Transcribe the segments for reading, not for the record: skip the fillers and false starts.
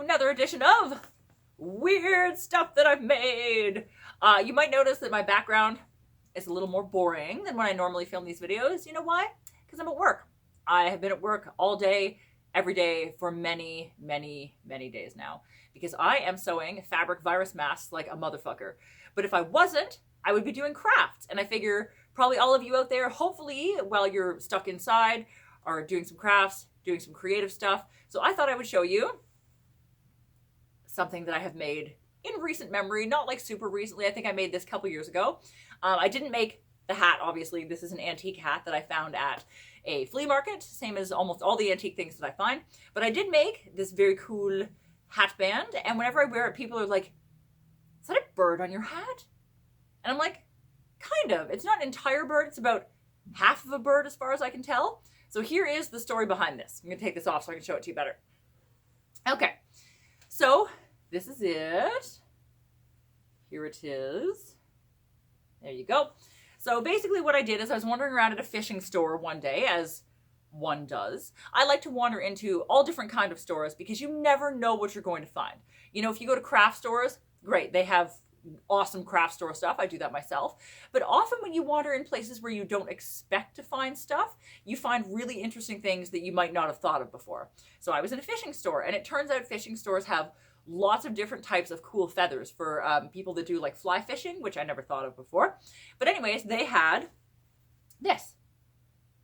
another edition of Weird Stuff That I've Made. You might notice that my background is a little more boring than when I normally film these videos. You know why? Because I'm at work. I have been at work all day, every day for many, many, many days now. Because I am sewing fabric virus masks like a motherfucker. But if I wasn't, I would be doing crafts. And I figure probably all of you out there, hopefully, while you're stuck inside, are doing some crafts, doing some creative stuff. So I thought I would show you something that I have made in recent memory, not like super recently. I think I made this a couple years ago. I didn't make the hat, obviously. This is an antique hat that I found at a flea market, same as almost all the antique things that I find. But I did make this very cool hat band, and whenever I wear it, people are like, is that a bird on your hat? And I'm like, kind of. It's not an entire bird, it's about half of a bird as far as I can tell. So here is the story behind this. I'm going to take this off so I can show it to you better. Okay, so this is it. Here it is. There you go. So basically what I did is I was wandering around at a fishing store one day, as one does. I like to wander into all different kind of stores because you never know what you're going to find. You know, if you go to craft stores, great, they have awesome craft store stuff. I do that myself. But often when you wander in places where you don't expect to find stuff, you find really interesting things that you might not have thought of before. So I was in a fishing store, and it turns out fishing stores have lots of different types of cool feathers for people that do like fly fishing, which I never thought of before. But anyways, they had this,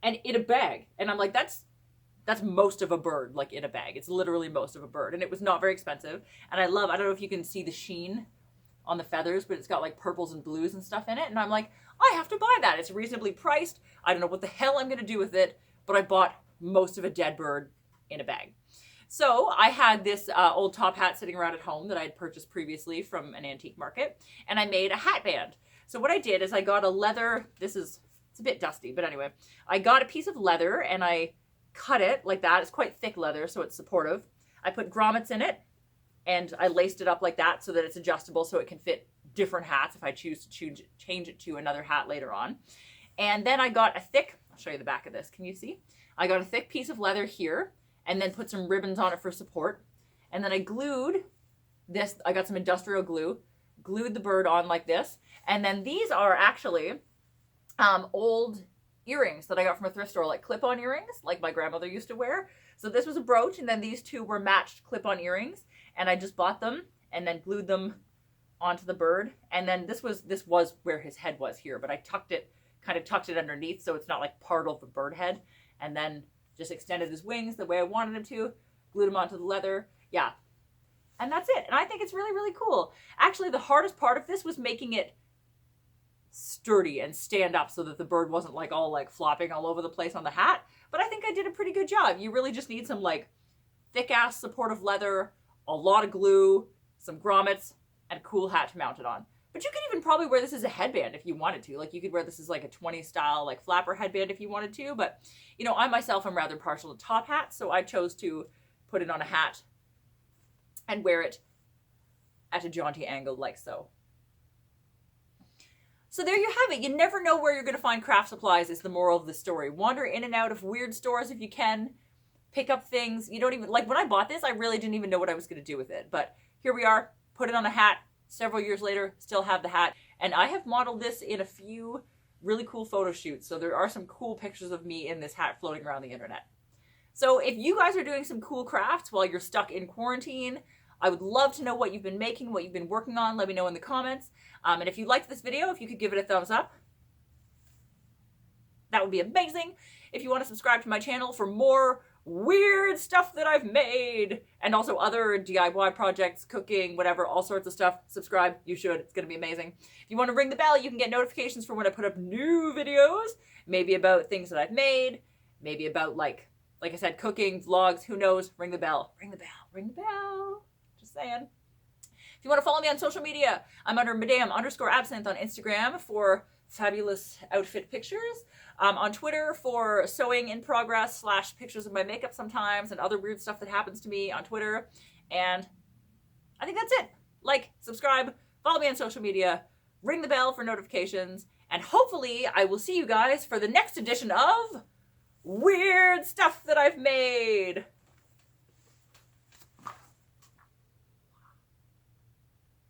and in a bag. And I'm like, that's most of a bird, like in a bag. It's literally most of a bird. And it was not very expensive. And I don't know if you can see the sheen on the feathers, but it's got like purples and blues and stuff in it. And I'm like, I have to buy that. It's reasonably priced. I don't know what the hell I'm going to do with it, but I bought most of a dead bird in a bag. So I had this old top hat sitting around at home that I had purchased previously from an antique market, and I made a hat band. So what I did is I got a leather, it's a bit dusty, but anyway, I got a piece of leather and I cut it like that. It's quite thick leather, so it's supportive. I put grommets in it, and I laced it up like that so that it's adjustable so it can fit different hats if I choose to change it to another hat later on. And then I got a thick, I'll show you the back of this, can you see? I got a thick piece of leather here, and then put some ribbons on it for support. And then I glued this, I got some industrial glue, glued the bird on like this. And then these are actually old earrings that I got from a thrift store, like clip-on earrings, like my grandmother used to wear. So this was a brooch, and then these two were matched clip-on earrings. And I just bought them and then glued them onto the bird. And then this was where his head was here, but I kind of tucked it underneath so it's not like part of the bird head. And then just extended his wings the way I wanted him to, glued him onto the leather. Yeah. And that's it. And I think it's really, really cool. Actually, the hardest part of this was making it sturdy and stand up so that the bird wasn't like all like flopping all over the place on the hat. But I think I did a pretty good job. You really just need some like thick ass supportive leather, a lot of glue, some grommets, and a cool hat to mount it on. But you could even probably wear this as a headband if you wanted to. Like you could wear this as like a 20s style like flapper headband if you wanted to. But you know, I myself am rather partial to top hats, so I chose to put it on a hat and wear it at a jaunty angle like so. So there you have it. You never know where you're going to find craft supplies is the moral of the story. Wander in and out of weird stores if you can. Pick up things. You don't even, like when I bought this, I really didn't even know what I was going to do with it. But here we are, put it on a hat. Several years later, still have the hat. And I have modeled this in a few really cool photo shoots. So there are some cool pictures of me in this hat floating around the internet. So if you guys are doing some cool crafts while you're stuck in quarantine, I would love to know what you've been making, what you've been working on. Let me know in the comments. And if you liked this video, if you could give it a thumbs up, that would be amazing. If you want to subscribe to my channel for more weird stuff that I've made and also other DIY projects, cooking, whatever, all sorts of stuff, subscribe. You should. It's going to be amazing. If you want to ring the bell, you can get notifications for when I put up new videos, maybe about things that I've made, maybe about like I said, cooking, vlogs, who knows? Ring the bell. Ring the bell. Ring the bell. Just saying. If you want to follow me on social media, I'm under Madame_Absinthe on Instagram for fabulous outfit pictures. On Twitter for sewing in progress / pictures of my makeup sometimes and other weird stuff that happens to me on Twitter. And I think that's it. Like, subscribe, follow me on social media, ring the bell for notifications, and hopefully I will see you guys for the next edition of Weird Stuff That I've Made.